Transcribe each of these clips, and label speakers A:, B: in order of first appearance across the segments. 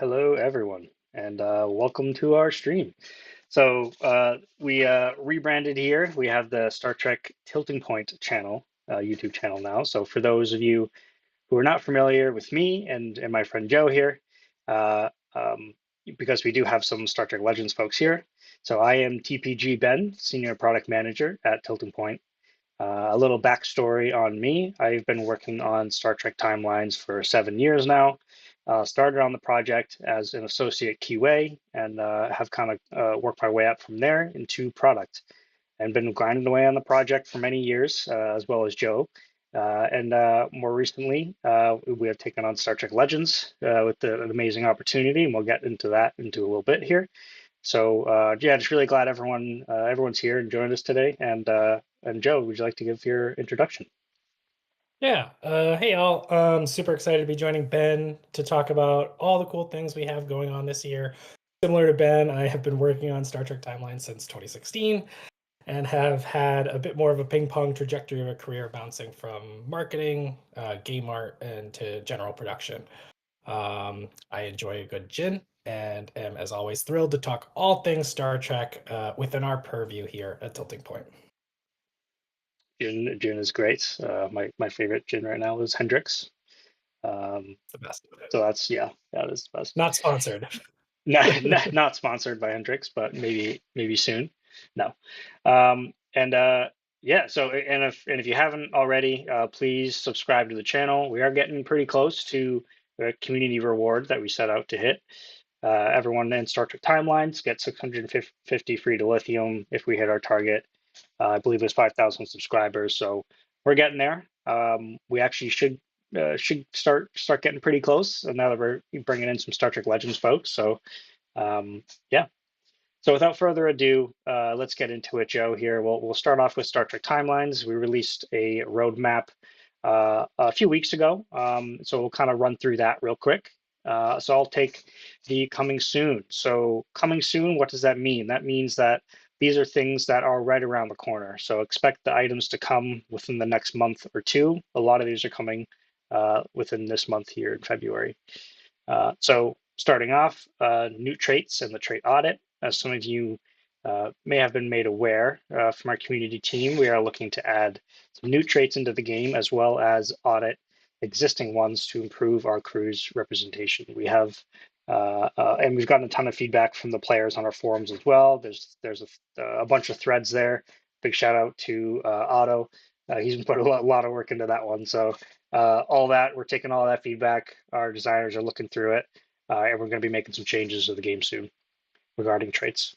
A: hello everyone, and welcome to our stream. We rebranded here. We have the Star Trek Tilting Point channel, YouTube channel now. So for those of you who are not familiar with me and my friend Joe here, uh, um, because we do have some Star Trek Legends folks here. So I am TPG Ben, Senior Product Manager at Tilting Point. A little backstory on me. I've been working on Star Trek Timelines for 7 years now. Started on the project as an associate QA and have kind of worked my way up from there into product and been grinding away on the project for many years, as well as Joe. And More recently, we have taken on Star Trek Legends with an amazing opportunity, and we'll get into that into a little bit here. So yeah, just really glad everyone's here and joined us today. And Joe, would you like to give your introduction?
B: Yeah. Hey, all. Super excited to be joining Ben to talk about all the cool things we have going on this year. Similar to Ben, I have been working on Star Trek Timeline since 2016 and have had a bit more of a ping pong trajectory of a career bouncing from marketing, game art, and to general production. I enjoy a good gin and am, as always, thrilled to talk all things Star Trek within our purview here at Tilting Point.
A: June is great. My favorite gin right now is Hendrix. Um,
B: The best.
A: so that's yeah, that is the best.
B: Not sponsored.
A: Not sponsored by Hendrix, but maybe soon. No. And Yeah, so and if you haven't already, please subscribe to the channel. We are getting pretty close to the community reward that we set out to hit. Everyone in Star Trek Timelines gets 650 free to lithium if we hit our target. I believe it was 5,000 subscribers, so we're getting there. We actually should start getting pretty close. And now that we're bringing in some Star Trek Legends folks, so yeah. So without further ado, let's get into it, Joe. Here, we'll start off with Star Trek Timelines. We released a roadmap a few weeks ago, so we'll kind of run through that real quick. So I'll take the coming soon. So coming soon, what does that mean? That means that these are things that are right around the corner. So expect the items to come within the next month or two. A lot of these are coming within this month here in February. So starting off, new traits and the trait audit. As some of you may have been made aware from our community team, we are looking to add some new traits into the game as well as audit existing ones to improve our crew's representation. And we've gotten a ton of feedback from the players on our forums as well. There's a bunch of threads there. Big shout out to Otto. He's been putting a lot of work into that one. So all that, we're taking all that feedback. Our designers are looking through it, and we're going to be making some changes to the game soon regarding traits.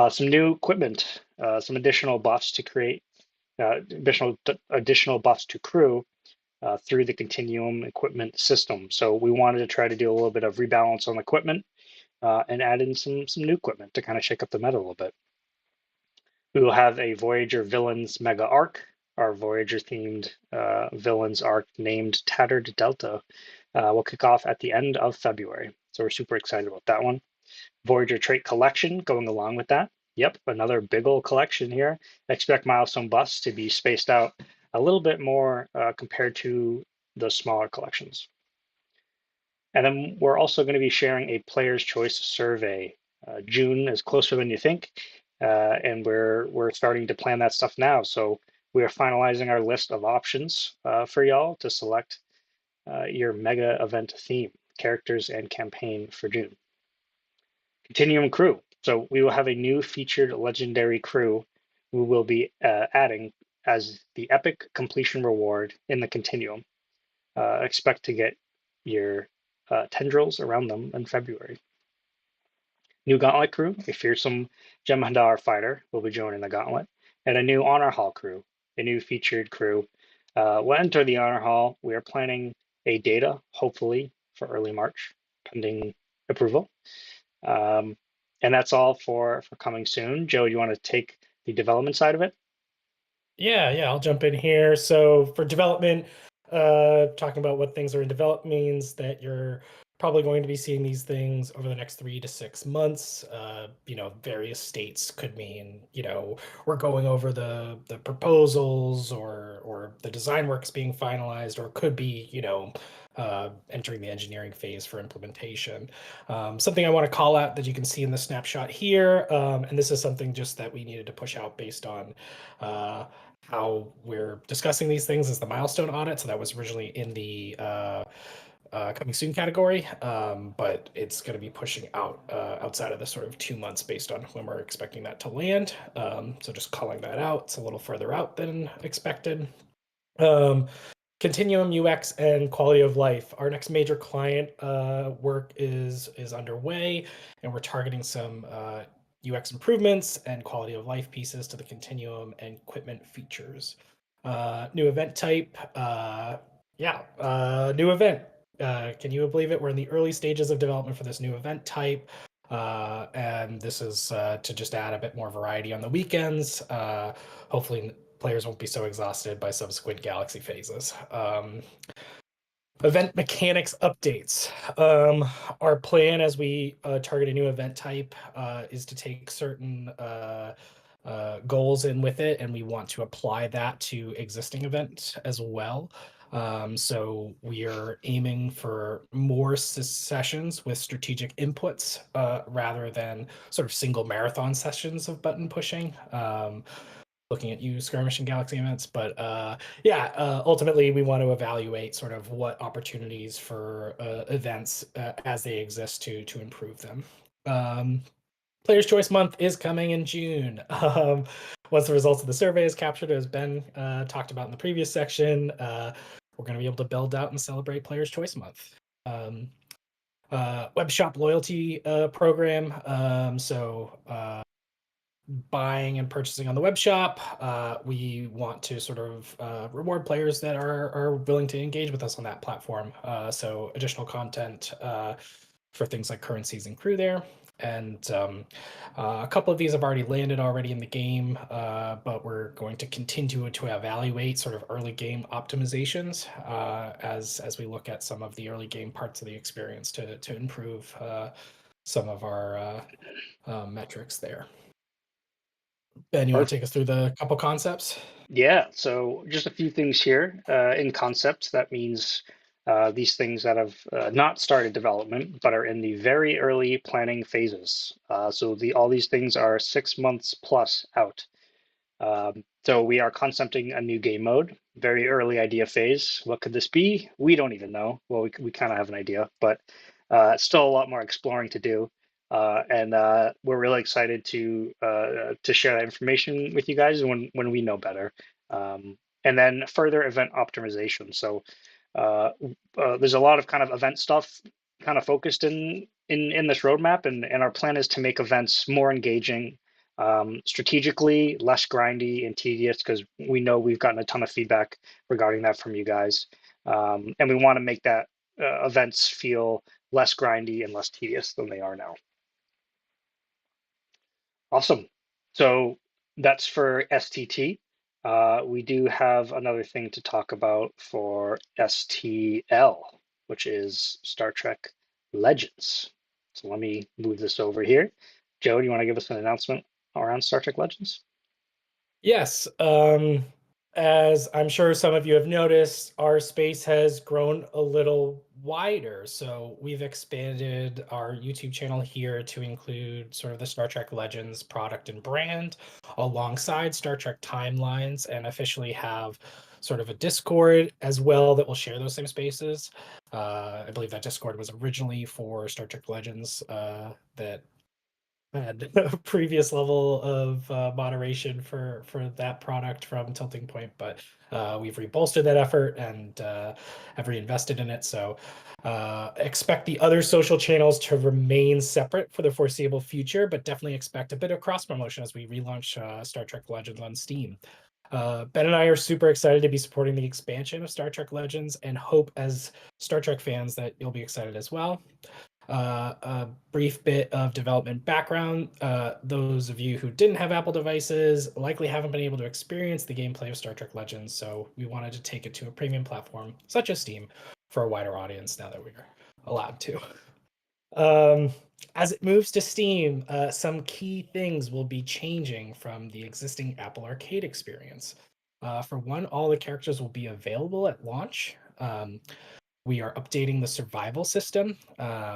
A: Some new equipment, some additional buffs to create, additional buffs to crew through the Continuum equipment system. So we wanted to try to do a little bit of rebalance on equipment and add in some new equipment to kind of shake up the meta a little bit. We will have a Voyager Villains Mega Arc, our Voyager themed villains arc named Tattered Delta. Will kick off at the end of February. So we're super excited about that one. Voyager Trait Collection going along with that. Yep, another big old collection here. Expect milestone busts to be spaced out a little bit more compared to the smaller collections. And then we're also going to be sharing a player's choice survey. June is closer than you think, and we're starting to plan that stuff now. So we are finalizing our list of options for y'all to select your mega event theme, characters, and campaign for June. Continuum crew. So we will have a new featured legendary crew we will be adding as the epic completion reward in the Continuum. Expect to get your tendrils around them in February. New Gauntlet crew, a fearsome Jem'Hadar fighter will be joining the Gauntlet, and a new Honor Hall crew, a new featured crew. Will enter the Honor Hall. We are planning a data, hopefully, for early March, pending approval. And that's all for coming soon. Joe, do you want to take the development side of it?
B: Yeah, I'll jump in here. So for development, talking about what things are in development means that you're probably going to be seeing these things over the next 3 to 6 months. Various states could mean, we're going over the proposals or the design works being finalized, or it could be, entering the engineering phase for implementation. Something I want to call out that you can see in the snapshot here, and this is something just that we needed to push out based on how we're discussing these things, is the milestone audit. So that was originally in the coming soon category, but it's going to be pushing out outside of the sort of 2 months based on when we're expecting that to land. So just calling that out, it's a little further out than expected. Continuum UX and quality of life. Our next major client work is underway, and we're targeting some UX improvements and quality of life pieces to the Continuum and equipment features. New event type. New event. Can you believe it? We're in the early stages of development for this new event type. And this is to just add a bit more variety on the weekends. Hopefully players won't be so exhausted by subsequent Galaxy phases. Event mechanics updates. Our plan as we target a new event type is to take certain goals in with it, and we want to apply that to existing events as well. So we are aiming for more sessions with strategic inputs rather than sort of single marathon sessions of button pushing. Looking at you, Skirmish and Galaxy events, but ultimately we want to evaluate sort of what opportunities for events as they exist to improve them. Players' Choice Month is coming in June. Once the results of the survey is captured, as Ben talked about in the previous section, we're going to be able to build out and celebrate Players' Choice Month. Web shop loyalty program. Buying and purchasing on the web shop, we want to sort of reward players that are willing to engage with us on that platform. So additional content for things like currencies and crew there. And a couple of these have already landed already in the game, but we're going to continue to evaluate sort of early game optimizations as we look at some of the early game parts of the experience to improve some of our metrics there. Ben, you want to take us through the couple concepts?
A: Yeah, so just a few things here in concepts. That means these things that have not started development but are in the very early planning phases. So all these things are 6 months plus out. So we are concepting a new game mode, very early idea phase. What could this be? We don't even know. Well, we kind of have an idea, but still a lot more exploring to do. And we're really excited to share that information with you guys when we know better. And then further event optimization. So there's a lot of kind of event stuff kind of focused in this roadmap, and our plan is to make events more engaging, strategically, less grindy and tedious, because we know we've gotten a ton of feedback regarding that from you guys. And we want to make that events feel less grindy and less tedious than they are now. Awesome. So that's for STT. We do have another thing to talk about for STL, which is Star Trek Legends. So let me move this over here. Joe, do you want to give us an announcement around Star Trek Legends?
B: Yes. As I'm sure some of you have noticed, our space has grown a little wider. So we've expanded our YouTube channel here to include sort of the Star Trek Legends product and brand alongside Star Trek Timelines, and officially have sort of a Discord as well that will share those same spaces. I believe that Discord was originally for Star Trek Legends that had a previous level of moderation for that product from Tilting Point, but we've rebolstered that effort and have reinvested in it. So expect the other social channels to remain separate for the foreseeable future, but definitely expect a bit of cross promotion as we relaunch Star Trek Legends on Steam. Ben and I are super excited to be supporting the expansion of Star Trek Legends, and hope as Star Trek fans that you'll be excited as well. A brief bit of development background. Those of you who didn't have Apple devices likely haven't been able to experience the gameplay of Star Trek Legends, so we wanted to take it to a premium platform such as Steam for a wider audience now that we're allowed to. As it moves to Steam, some key things will be changing from the existing Apple Arcade experience. For one, all the characters will be available at launch. We are updating the survival system.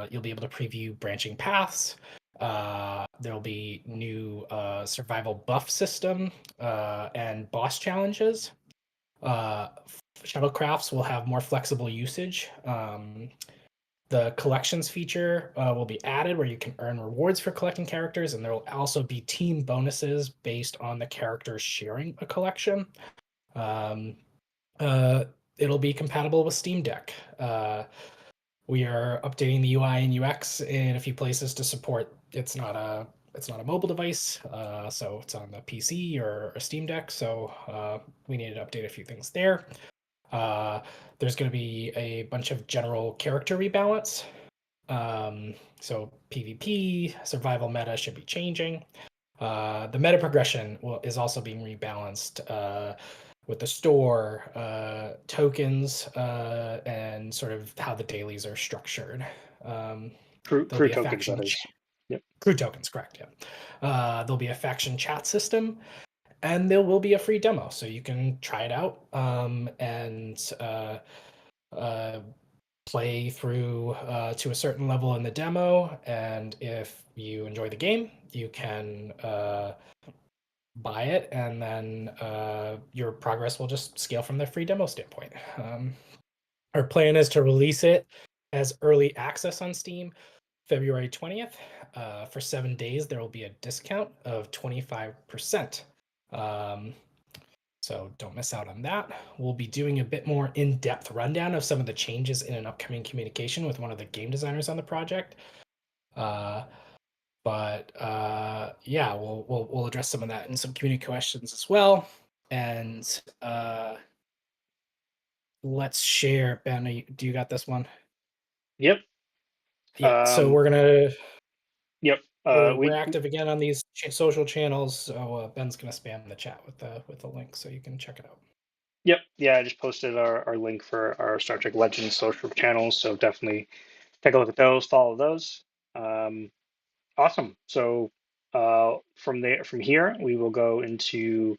B: You'll be able to preview branching paths. There'll be new survival buff system and boss challenges. Shuttlecrafts will have more flexible usage. The collections feature will be added where you can earn rewards for collecting characters, and there will also be team bonuses based on the characters sharing a collection. It'll be compatible with Steam Deck. We are updating the UI and UX in a few places to support. It's not a mobile device, so it's on the PC or a Steam Deck. So we needed to update a few things there. There's going to be a bunch of general character rebalance. So PvP, survival meta should be changing. The meta progression is also being rebalanced with the store, tokens, and sort of how the dailies are structured.
A: Crew tokens, that is.
B: Yep. Crew tokens, correct. Yeah. There'll be a faction chat system, and there will be a free demo, so you can try it out and play through to a certain level in the demo. And if you enjoy the game, you can buy it, and then your progress will just scale from the free demo standpoint. Our plan is to release it as early access on Steam February 20th. For 7 days, there will be a discount of 25%. So don't miss out on that. We'll be doing a bit more in-depth rundown of some of the changes in an upcoming communication with one of the game designers on the project. Yeah, we'll address some of that in some community questions as well. And let's share. Ben, do you got this one?
A: Yep.
B: Yeah. So we're gonna.
A: Yep.
B: We're active again on these social channels. So Ben's gonna spam the chat with the link so you can check it out.
A: Yep. Yeah, I just posted our link for our Star Trek Legends social channels. So definitely take a look at those. Follow those. Awesome. So from here, we will go into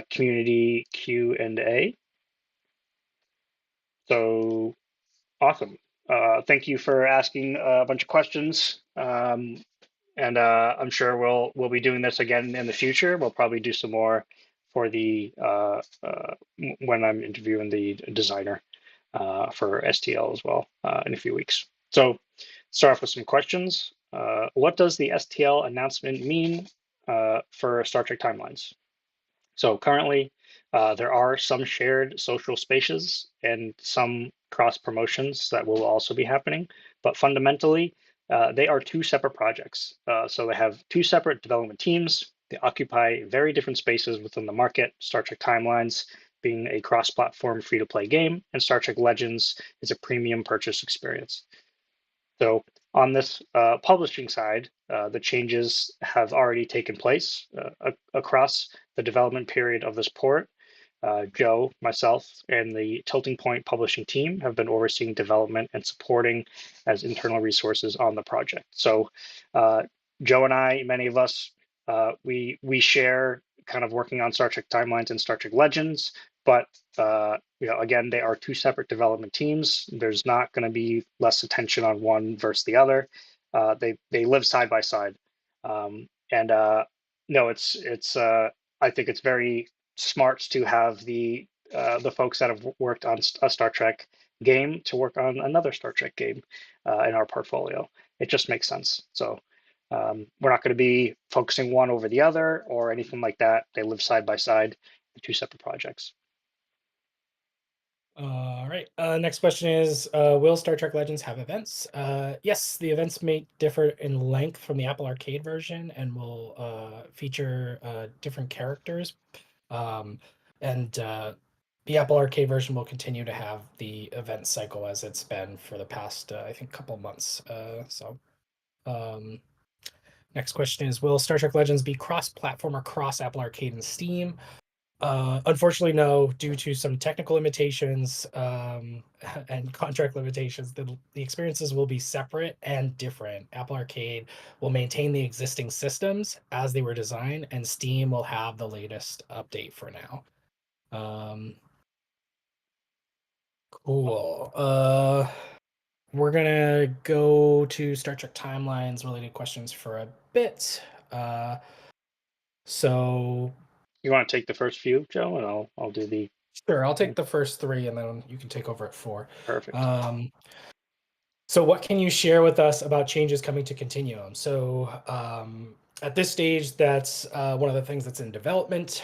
A: community Q&A. So awesome. Thank you for asking a bunch of questions. And I'm sure we'll be doing this again in the future. We'll probably do some more for the when I'm interviewing the designer for STL as well in a few weeks. So start off with some questions. What does the STL announcement mean for Star Trek Timelines? So currently, there are some shared social spaces and some cross promotions that will also be happening, but fundamentally, they are two separate projects. So they have two separate development teams. They occupy very different spaces within the market. Star Trek Timelines being a cross-platform free-to-play game, and Star Trek Legends is a premium purchase experience. So on this publishing side, the changes have already taken place across the development period of this port. Joe, myself, and the Tilting Point publishing team have been overseeing development and supporting as internal resources on the project. So Joe and I, many of us, we share kind of working on Star Trek Timelines and Star Trek Legends, but again, they are two separate development teams. There's not going to be less attention on one versus the other. They live side by side, no, it's I think it's very smart to have the folks that have worked on a Star Trek game to work on another Star Trek game in our portfolio. It just makes sense. So we're not going to be focusing one over the other or anything like that. They live side by side, two separate projects.
B: All right. Next question is, will Star Trek Legends have events? Yes, the events may differ in length from the Apple Arcade version and will feature different characters. And the Apple Arcade version will continue to have the event cycle as it's been for the past, I think, couple months. Next question is, will Star Trek Legends be cross-platform or cross-Apple Arcade and Steam? Unfortunately, no, due to some technical limitations and contract limitations, the experiences will be separate and different. Apple Arcade will maintain the existing systems as they were designed, and Steam will have the latest update for now. Cool. We're gonna go to Star Trek Timelines related questions for a bit. So
A: You want to take the first few, Joe, and I'll do the
B: sure, I'll take the first three, and then you can take over at four.
A: perfect.
B: So what can you share with us about changes coming to Continuum? So at this stage, that's one of the things that's in development.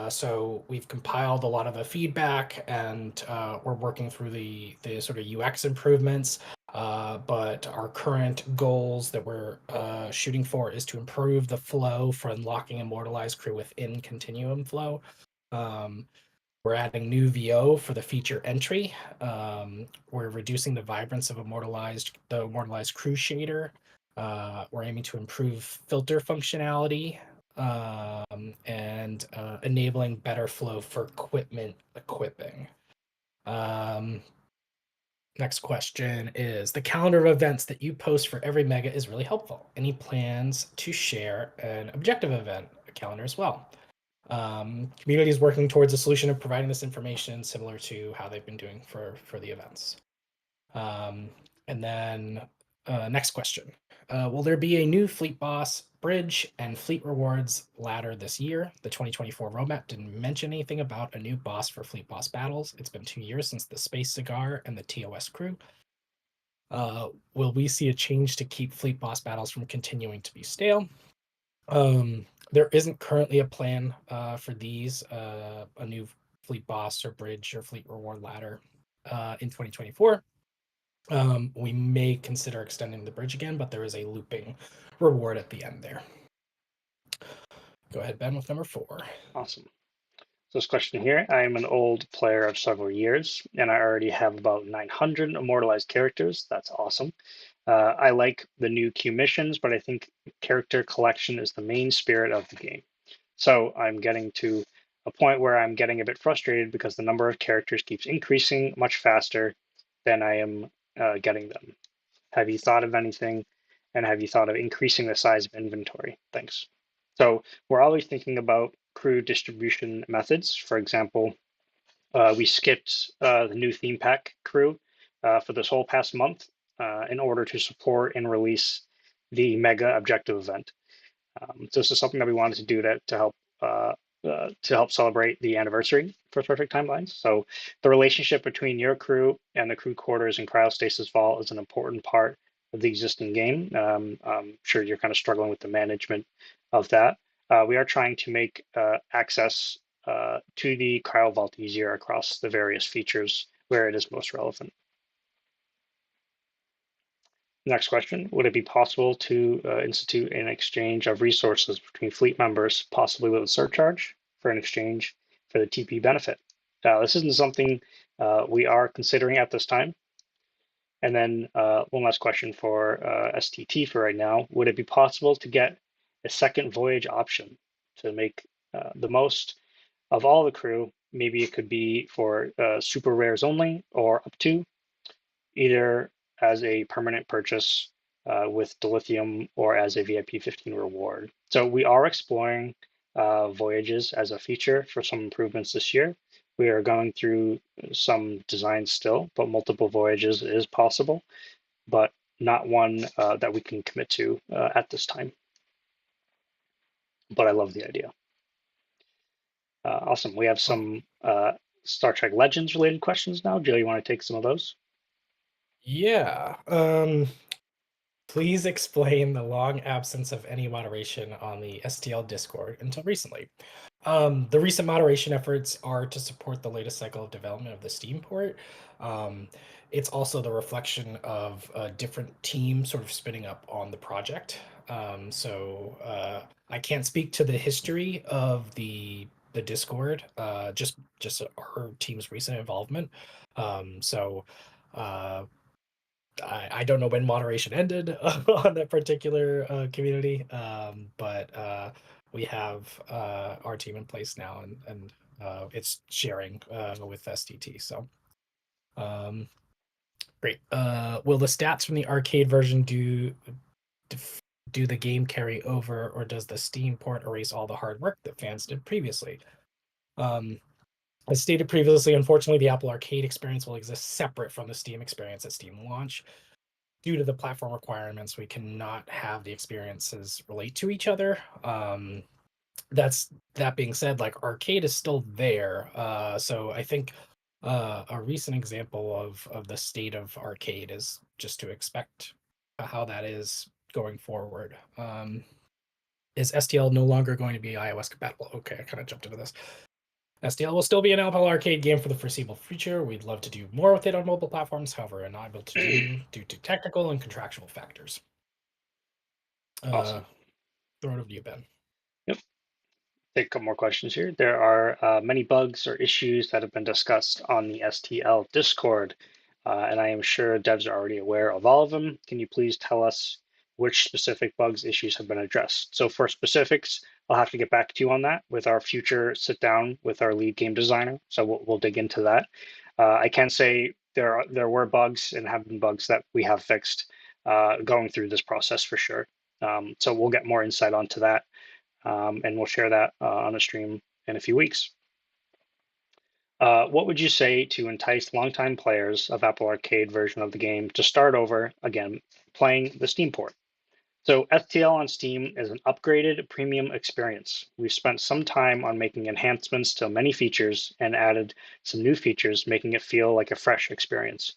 B: So we've compiled a lot of the feedback, and we're working through the sort of UX improvements. But our current goals that we're shooting for is to improve the flow for unlocking immortalized crew within Continuum flow. We're adding new VO for the feature entry. We're reducing the vibrance of the immortalized crew shader. We're aiming to improve filter functionality and enabling better flow for equipment equipping. Next question is, the calendar of events that you post for every mega is really helpful. Any plans to share an objective event calendar as well? Community is working towards a solution of providing this information similar to how they've been doing for the events. And then next question. Will there be a new Fleet Boss bridge and Fleet Rewards ladder this year? The 2024 roadmap didn't mention anything about a new boss for Fleet Boss battles. It's been 2 years since the Space Cigar and the TOS crew. Will we see a change to keep Fleet Boss battles from continuing to be stale? There isn't currently a plan for these, a new Fleet Boss or Bridge or Fleet Reward ladder in 2024. We may consider extending the bridge again, but there is a looping reward at the end there. Go ahead, Ben, with number 4.
A: Awesome. So this question here, I am an old player of several years, and I already have about 900 immortalized characters. That's awesome. I like the new Q missions, but I think character collection is the main spirit of the game. So I'm getting to a point where I'm getting a bit frustrated because the number of characters keeps increasing much faster than I am getting them. Have you thought of anything, and have you thought of increasing the size of inventory? Thanks. So we're always thinking about crew distribution methods. For example, we skipped the new theme pack crew for this whole past month in order to support and release the mega objective event. So this is something that we wanted to do to help celebrate the anniversary for Perfect Timelines. So the relationship between your crew and the crew quarters in Cryostasis Vault is an important part of the existing game. I'm sure you're kind of struggling with the management of that. We are trying to make access to the Cryo Vault easier across the various features where it is most relevant. Next question, would it be possible to institute an exchange of resources between fleet members, possibly with a surcharge for an exchange for the TP benefit? This isn't something we are considering at this time. And then one last question for STT for right now. Would it be possible to get a second voyage option to make the most of all the crew? Maybe it could be for super rares only or up to, either as a permanent purchase with Dilithium or as a VIP 15 reward. So we are exploring voyages as a feature for some improvements this year. We are going through some designs still, but multiple voyages is possible, but not one that we can commit to at this time. But I love the idea. Awesome. We have some Star Trek Legends related questions now. Jill, you want to take some of those?
B: Yeah. Please explain the long absence of any moderation on the STL Discord until recently. The recent moderation efforts are to support the latest cycle of development of the Steam port. It's also the reflection of a different team sort of spinning up on the project. So I can't speak to the history of the Discord, just our team's recent involvement. So I don't know when moderation ended on that particular community, but we have our team in place now, and it's sharing with STT. So great. Will the stats from the arcade version do the game carry over, or does the Steam port erase all the hard work that fans did previously? As stated previously, unfortunately, the Apple Arcade experience will exist separate from the Steam experience at Steam launch. Due to the platform requirements, we cannot have the experiences relate to each other. That being said, like Arcade is still there. So I think a recent example of the state of Arcade is just to expect how that is going forward. Is STL no longer going to be iOS compatible? Okay, I kind of jumped into this. STL will still be an Apple Arcade game for the foreseeable future. We'd love to do more with it on mobile platforms, however, we're not able to do due to technical and contractual factors.
A: Awesome.
B: Throw it over to you, Ben.
A: Yep. Take a couple more questions here. There are many bugs or issues that have been discussed on the STL Discord, and I am sure devs are already aware of all of them. Can you please tell us which specific bugs issues have been addressed? So for specifics, I'll have to get back to you on that with our future sit down with our lead game designer. So we'll dig into that. I can say there were bugs and have been bugs that we have fixed going through this process for sure. So we'll get more insight onto that, and we'll share that on a stream in a few weeks. What would you say to entice longtime players of Apple Arcade version of the game to start over again playing the Steam port? So STL on Steam is an upgraded premium experience. We've spent some time on making enhancements to many features and added some new features, making it feel like a fresh experience.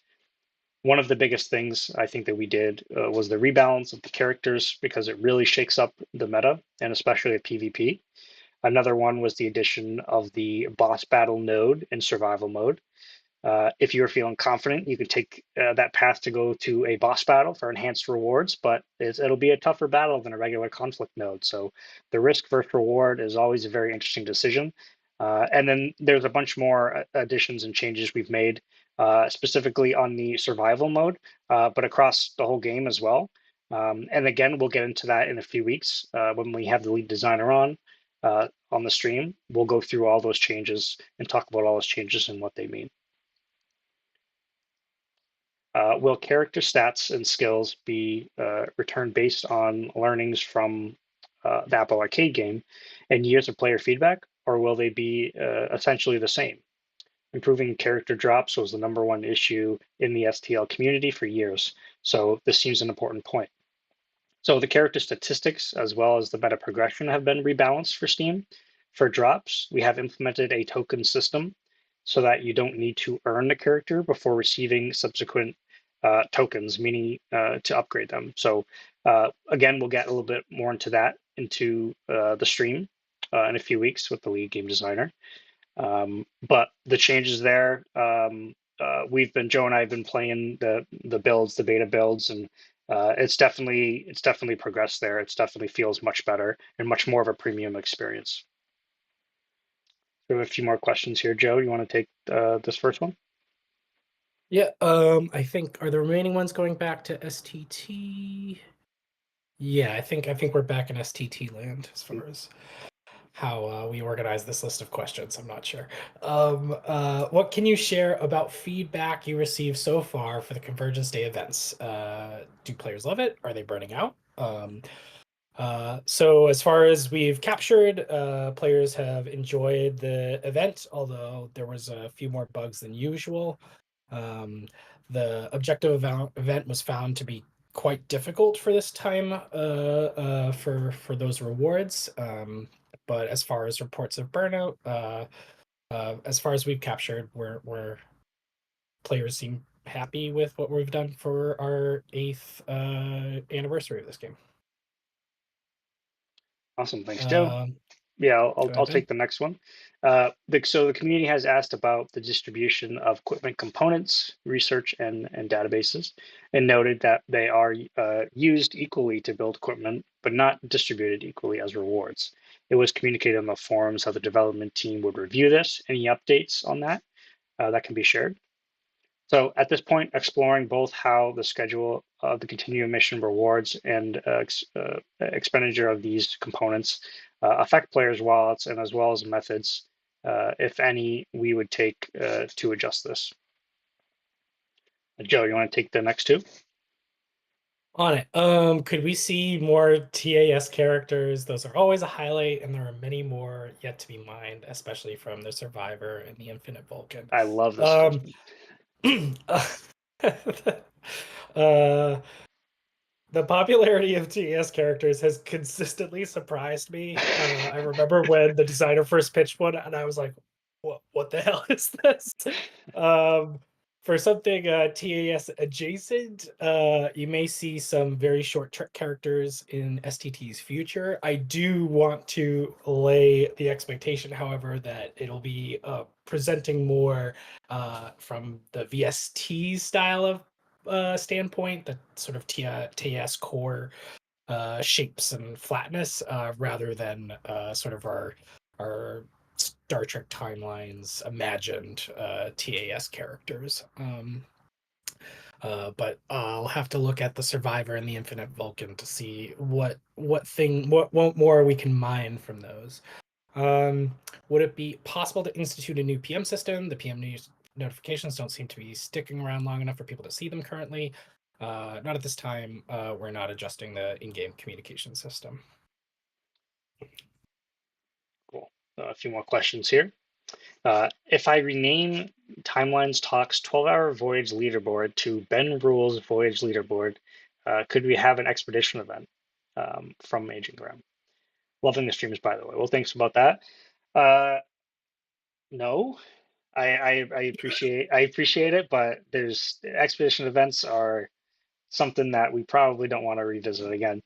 A: One of the biggest things I think that we did was the rebalance of the characters because it really shakes up the meta, and especially at PvP. Another one was the addition of the boss battle node in survival mode. If you're feeling confident, you can take that path to go to a boss battle for enhanced rewards, but it'll be a tougher battle than a regular conflict node. So the risk versus reward is always a very interesting decision. And then there's a bunch more additions and changes we've made, specifically on the survival mode, but across the whole game as well. And again, we'll get into that in a few weeks when we have the lead designer on the stream. We'll go through all those changes and talk about all those changes and what they mean. Will character stats and skills be returned based on learnings from the Apple Arcade game and years of player feedback, or will they be essentially the same? Improving character drops was the #1 issue in the STL community for years, so this seems an important point. So the character statistics as well as the meta progression have been rebalanced for Steam. For drops, we have implemented a token system so that you don't need to earn the character before receiving subsequent tokens, meaning to upgrade them. So again, we'll get a little bit more into that into the stream in a few weeks with the lead game designer. But the changes there, Joe and I have been playing the builds, the beta builds, and it's definitely progressed there. It's definitely feels much better and much more of a premium experience. We have a few more questions here. Joe, you want to take this first one?
B: Yeah, I think are the remaining ones going back to STT? Yeah, I think we're back in STT land as far as how we organize this list of questions. I'm not sure. What can you share about feedback you received so far for the Convergence Day events? Do players love it? Are they burning out? So as far as we've captured, players have enjoyed the event, although there was a few more bugs than usual. The objective event was found to be quite difficult for this time for those rewards. But as far as reports of burnout, as far as we've captured, we're players seem happy with what we've done for our 8th anniversary of this game.
A: Awesome, thanks, Joe. Yeah, I'll take the next one. So the community has asked about the distribution of equipment components, research, and databases, and noted that they are used equally to build equipment, but not distributed equally as rewards. It was communicated on the forums how the development team would review this. Any updates on that that can be shared? So at this point, exploring both how the schedule of the continuing mission rewards and expenditure of these components affect players' wallets, and as well as methods, if any, we would take to adjust this. Joe, you want to take the next two?
B: On it. Could we see more TAS characters? Those are always a highlight, and there are many more yet to be mined, especially from the Survivor and the Infinite Vulcan.
A: I love this
B: Um,
A: question.
B: uh, the popularity of TAS characters has consistently surprised me. I remember when the designer first pitched one, and I was like, what the hell is this?" Um, for something TAS adjacent, you may see some very short characters in STT's future. I do want to lay the expectation, however, that it'll be presenting more from the VST style of standpoint, the sort of TS core shapes and flatness, rather than sort of our Star Trek timelines imagined TAS characters. But I'll have to look at the Survivor and the Infinite Vulcan to see what more we can mine from those. Um, would it be possible to institute a new PM system? The PM news notifications don't seem to be sticking around long enough for people to see them currently. Not at this time. We're not adjusting the in-game communication system.
A: Cool. A few more questions here. If I rename Timelines Talks 12-Hour Voyage Leaderboard to Ben Rules Voyage Leaderboard, could we have an expedition event from Aging Ground? Loving the streams, by the way. Well, thanks about that. No, I appreciate it, but there's expedition events are something that we probably don't want to revisit again.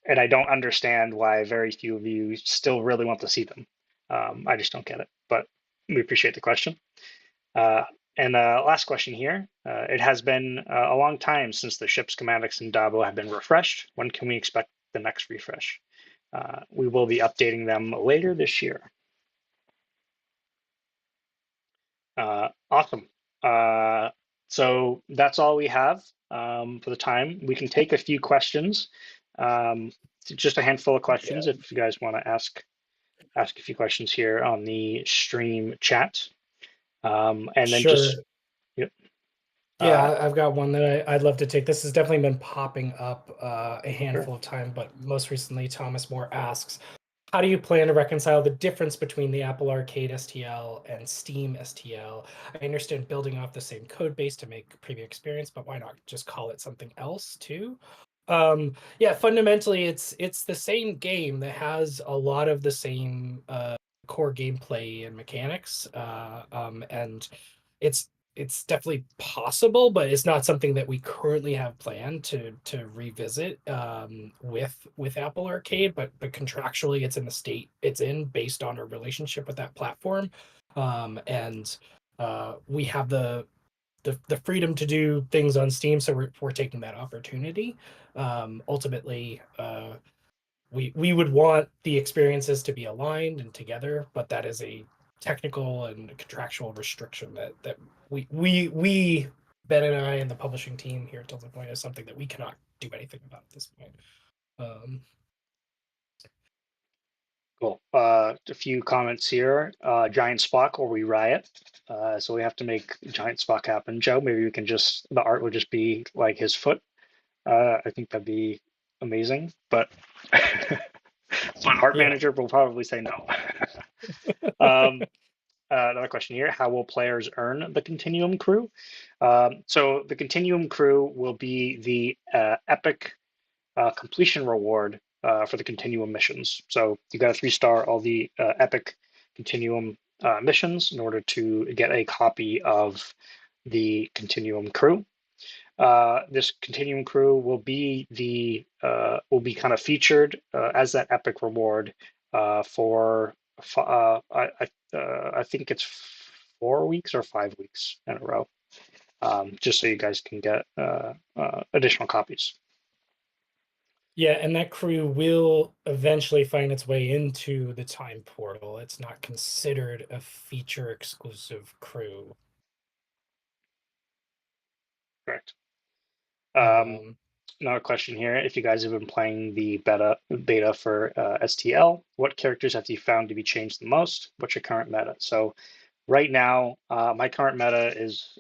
A: And I don't understand why very few of you still really want to see them. I just don't get it, but we appreciate the question. And last question here. It has been a long time since the ship schematics in Dabo have been refreshed. When can we expect the next refresh? We will be updating them later this year. Awesome. So that's all we have for the time. We can take a few questions, just a handful of questions if you guys want to ask a few questions here on the stream chat. And then
B: Sure.
A: just, yep.
B: Yeah, I've got one that I'd love to take. This has definitely been popping up a handful
A: Sure.
B: of time, but most recently, Thomas Moore asks, how do you plan to reconcile the difference between the Apple Arcade STL and Steam STL? I understand building off the same code base to make preview experience, but why not just call it something else too? Yeah, fundamentally, it's the same game that has a lot of the same core gameplay and mechanics, and it's it's definitely possible, but it's not something that we currently have planned to revisit with Apple Arcade. But contractually, it's in the state it's in based on our relationship with that platform, and we have the freedom to do things on Steam, so we're taking that opportunity. Ultimately, we would want the experiences to be aligned and together, but that is a technical and contractual restriction that we Ben and I and the publishing team here at Tilted Point is something that we cannot do anything about at this point.
A: Cool. A few comments here. Giant Spock or we riot. So we have to make Giant Spock happen. Joe, maybe we can just, the art would just be like his foot. I think that'd be amazing, but art manager will probably say no. Another question here: how will players earn the Continuum Crew? So the Continuum Crew will be the epic completion reward for the Continuum missions. So you got to 3-star all the epic Continuum missions in order to get a copy of the Continuum Crew. This Continuum Crew will be kind of featured as that epic reward for I think it's 4 weeks or 5 weeks in a row, just so you guys can get additional copies.
B: Yeah, and that crew will eventually find its way into the time portal. It's not considered a feature exclusive crew.
A: Correct. Another question here: if you guys have been playing the beta for STL, what characters have you found to be changed the most? What's your current meta? So right now, my current meta is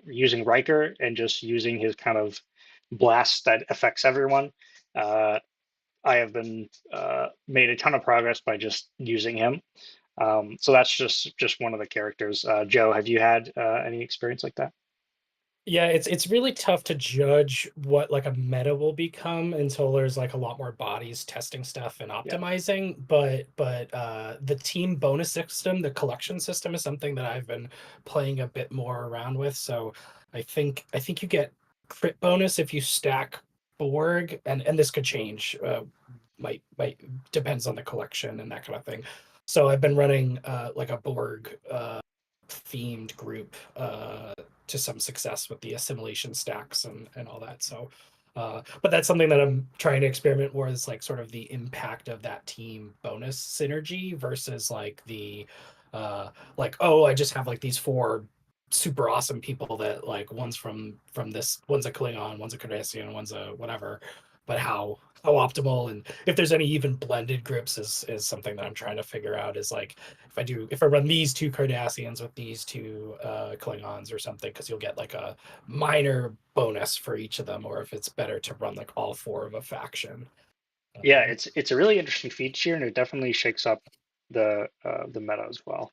A: using Riker and just using his kind of blast that affects everyone. I have been made a ton of progress by just using him. So that's just one of the characters. Joe, have you had any experience like that?
B: Yeah, it's really tough to judge what like a meta will become until there's like a lot more bodies testing stuff and
A: Yeah.
B: optimizing. But the team bonus system, the collection system, is something that I've been playing a bit more around with. So I think you get crit bonus if you stack Borg, and this could change. Might depends on the collection and that kind of thing. So I've been running like a Borg themed group to some success with the assimilation stacks and all that. So, but that's something that I'm trying to experiment more is like sort of the impact of that team bonus synergy versus like the like, oh, I just have like these four super awesome people that like one's from this, one's a Klingon, one's a Cardassian, one's a whatever. But how optimal, and if there's any even blended groups is something that I'm trying to figure out, is like if I run these two Cardassians with these two Klingons or something, because you'll get like a minor bonus for each of them, or if it's better to run like all four of a faction.
A: Yeah,
B: Um,
A: it's a really interesting feature, and it definitely shakes up the meta as well.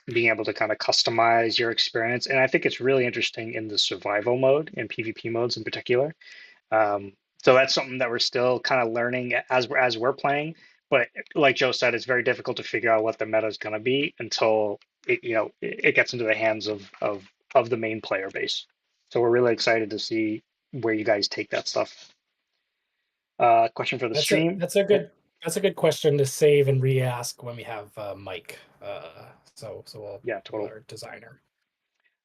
A: Being able to kind of customize your experience, and I think it's really interesting in the survival mode and PvP modes in particular. Um, so that's something that we're still kind of learning as we're playing. But like Joe said, it's very difficult to figure out what the meta is going to be until it gets into the hands of the main player base. So we're really excited to see where you guys take that stuff. Question for the
B: that's a
A: stream.
B: that's a
A: Oh,
B: good that's a good question to save and re-ask when we have Mike. So
A: yeah,
B: we'll
A: total.
B: our designer.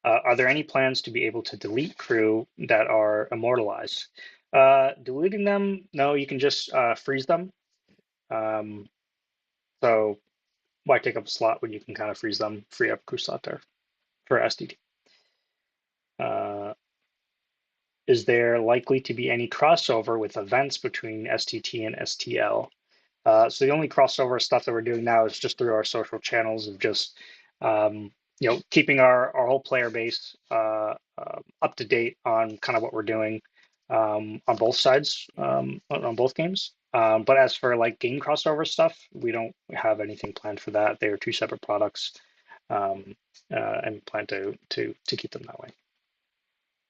A: Are there any plans to be able to delete crew that are immortalized? Deleting them, no, you can just freeze them. Um, so why take up a slot when you can kind of freeze them, free up crew slot there for SDT? Uh, is there likely to be any crossover with events between STT and STL? So the only crossover stuff that we're doing now is just through our social channels of just keeping our whole player base up to date on kind of what we're doing on both sides on both games. But as for like game crossover stuff, we don't have anything planned for that. They are two separate products, um, and plan to keep them that way.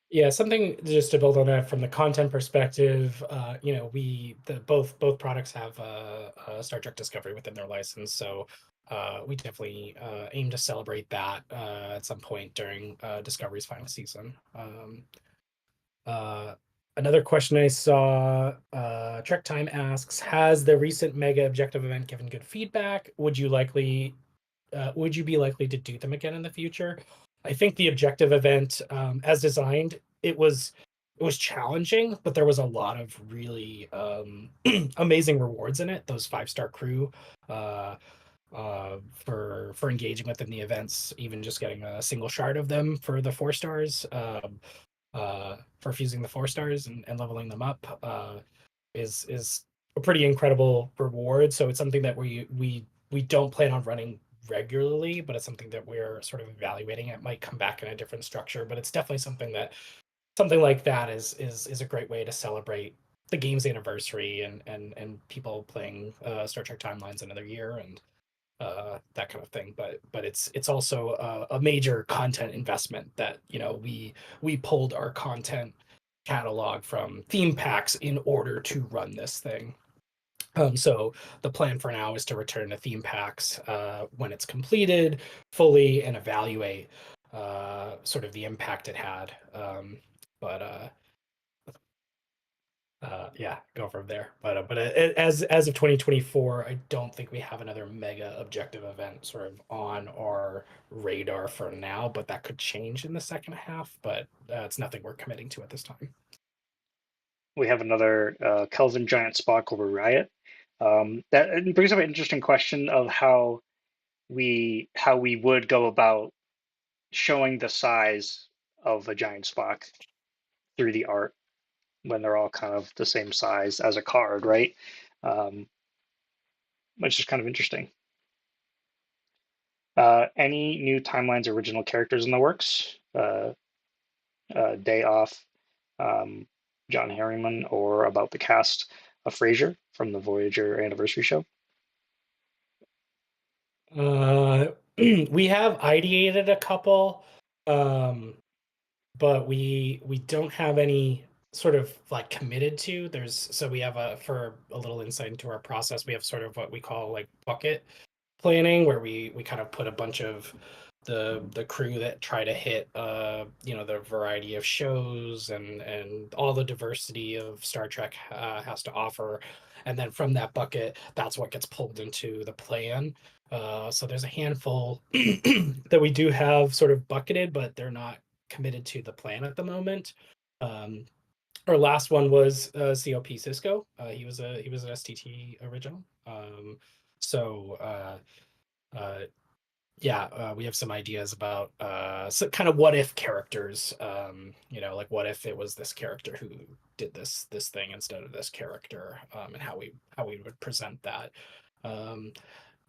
B: Yeah, something just to build on that from the content perspective, we the both products have Star Trek Discovery within their license, so we definitely aim to celebrate that at some point during Discovery's final season. Uh, Another question I saw, Trek Time asks, has the recent mega objective event given good feedback? Would you be likely to do them again in the future? I think the objective event, as designed, it was challenging, but there was a lot of really amazing rewards in it. Those 5-star crew, uh, for engaging within the events, even just getting a single shard of them for the 4 stars, for fusing the 4 stars and leveling them up, is a pretty incredible reward. So it's something that we don't plan on running regularly, but it's something that we're sort of evaluating. It might come back in a different structure, but it's definitely something like that is a great way to celebrate the game's anniversary and people playing Star Trek Timelines another year and that kind of thing. But it's also a major content investment that we pulled our content catalog from theme packs in order to run this thing. So the plan for now is to return to theme packs when it's completed fully and evaluate sort of the impact it had. But yeah, go from there. But as of 2024, I don't think we have another mega objective event sort of on our radar for now. But that could change in the second half. But it's nothing we're committing to at this time.
A: We have another Kelvin Giant Spock over Riot. That brings up an interesting question of how we would go about showing the size of a giant Spock through the art when they're all kind of the same size as a card, right? Um, which is kind of interesting. Any new Timelines original characters in the works? Day off. John Harriman or about the cast of Frasier from the Voyager anniversary show?
B: We have ideated a couple, but we don't have any sort of like committed to. So we have for a little insight into our process, we have sort of what we call like bucket planning, where we kind of put a bunch of the crew that try to hit the variety of shows and all the diversity of Star Trek has to offer, and then from that bucket, that's what gets pulled into the plan. So there's a handful that we do have sort of bucketed, but they're not committed to the plan at the moment. Um, our last one was COP Cisco. He was an STT original. So uh, yeah, we have some ideas about so kind of what if characters. Like what if it was this character who did this thing instead of this character, and how we would present that. Um,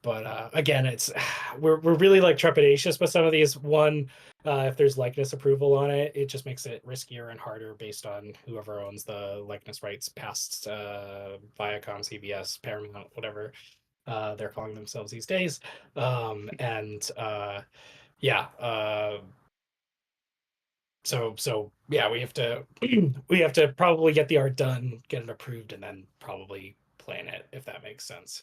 B: but again, it's we're really like trepidatious with some of these. One, if there's likeness approval on it, it just makes it riskier and harder based on whoever owns the likeness rights past Viacom, CBS, Paramount, whatever they're calling themselves these days. And yeah, so yeah, we have to we have to probably get the art done, get it approved, and then probably plan it if that makes sense.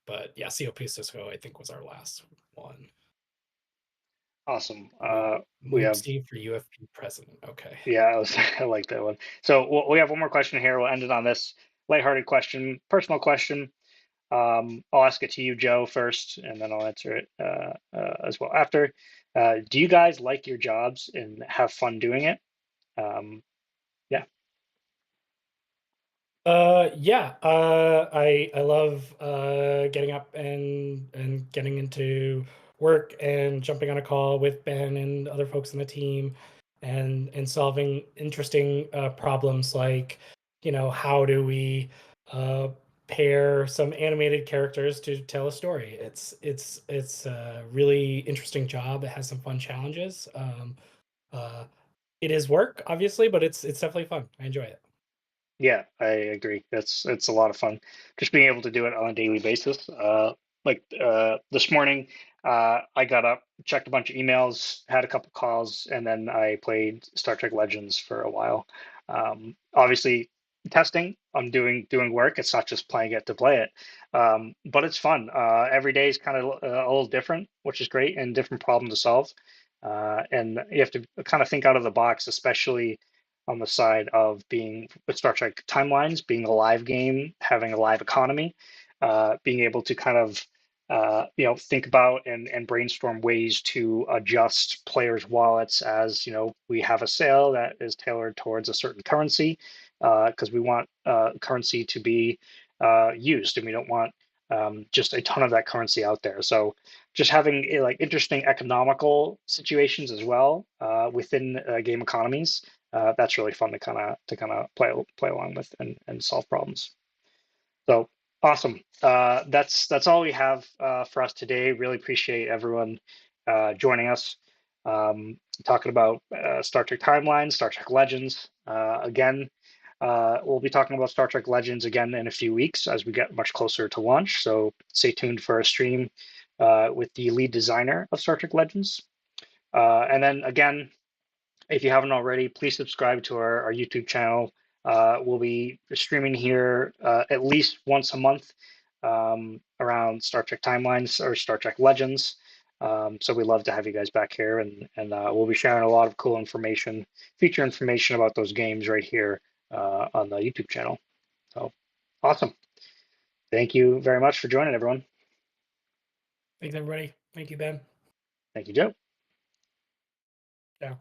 B: But yeah, COP Cisco I think was our last one.
A: Awesome. We
B: Mood
A: have
B: Steve for UFP president. Okay.
A: Yeah, I like that one. So we have one more question here. We'll end it on this lighthearted question, personal question. I'll ask it to you, Joe, first, and then I'll answer it as well after. Do you guys like your jobs and have fun doing it? Yeah.
B: Yeah, I love getting up and getting into work and jumping on a call with Ben and other folks in the team and solving interesting problems like, how do we uh pair some animated characters to tell a story? It's a really interesting job. It has some fun challenges. Uh it is work, obviously, but it's definitely fun. I enjoy it.
A: Yeah, I agree. It's a lot of fun just being able to do it on a daily basis. Like this morning, I got up, checked a bunch of emails, had a couple calls, and then I played Star Trek Legends for a while. Obviously, testing. I'm doing work. It's not just playing it to play it, but it's fun. Every day is kind of a little different, which is great, and different problem to solve. And you have to kind of think out of the box, especially on the side of being with Star Trek Timelines, being a live game, having a live economy, being able to kind of think about and brainstorm ways to adjust players' wallets as we have a sale that is tailored towards a certain currency because we want currency to be used and we don't want just a ton of that currency out there. So just having like interesting economical situations as well within game economies that's really fun to kind of play along with and solve problems. So awesome. That's all we have for us today. Really appreciate everyone joining us. Talking about Star Trek Timeline, Star Trek Legends. Again, we'll be talking about Star Trek Legends again in a few weeks as we get much closer to launch. So stay tuned for a stream with the lead designer of Star Trek Legends. And then again, if you haven't already, please subscribe to our YouTube channel. We'll be streaming here at least once a month around Star Trek Timelines or Star Trek Legends. So we'd love to have you guys back here, and we'll be sharing a lot of cool information, feature information about those games right here on the YouTube channel. So awesome. Thank you very much for joining, everyone.
B: Thanks everybody. Thank you, Ben.
A: Thank you, Joe.
B: Yeah.